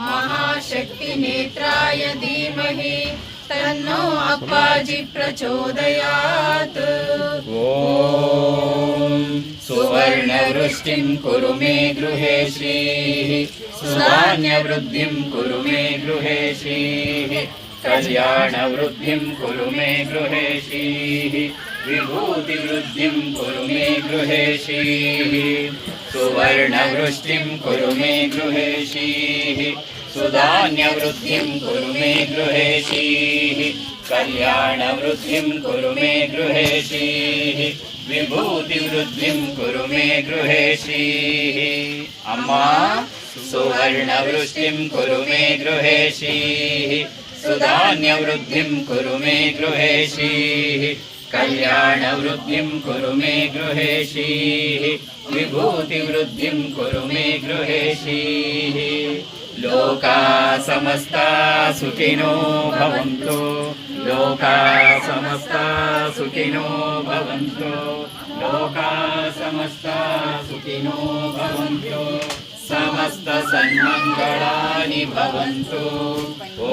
महाशक्तिनेत्राय धीमहि तन्नो अप्पाजि प्रचोदयात्। ॐ सुवर्णवृष्टिं कुरु मे गृहे श्रीः सुधान्यवृद्धिं कुरु मे गृहे श्रीः कल्याणवृद्धिं कुरु मे गृहे श्रीः विभूतिवृद्धिं कुरु मे गृहे श्रीः सुवर्णवृष्टिं कुरु मे गृहे श्रीः सुधान्यवृद्धिं कुरु मे गृहे श्रीः कल्याणवृद्धिं कुरु मे गृहे श्रीः विभूतिवृद्धिं कुरु मे गृहे श्रीः। अम्मा सुवर्णवृष्टिं कुरु मे गृहे श्रीः सुधान्यवृद्धिं कुरु मे गृहे श्रीः कल्याणवृद्धिं कुरु मे गृहे श्रीः विभूतिवृद्धिं कुरु मे गृहे श्रीः। लोका समस्ता सुखिनो भवन्तु लोका समस्ता सुखिनो भवन्तु लोका समस्ता सुखिनो भवन्तु समस्त सन्मङ्गलानि भवन्तु। ॐ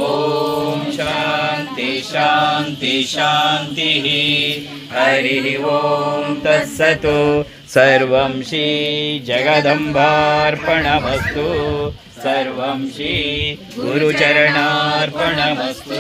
शान्ति शान्ति शान्तिः। हरिः ॐ तत्सत्। सर्वं श्री जगदम्बार्पणमस्तु सर्वं श्री गुरुचरणार्पणमस्तु।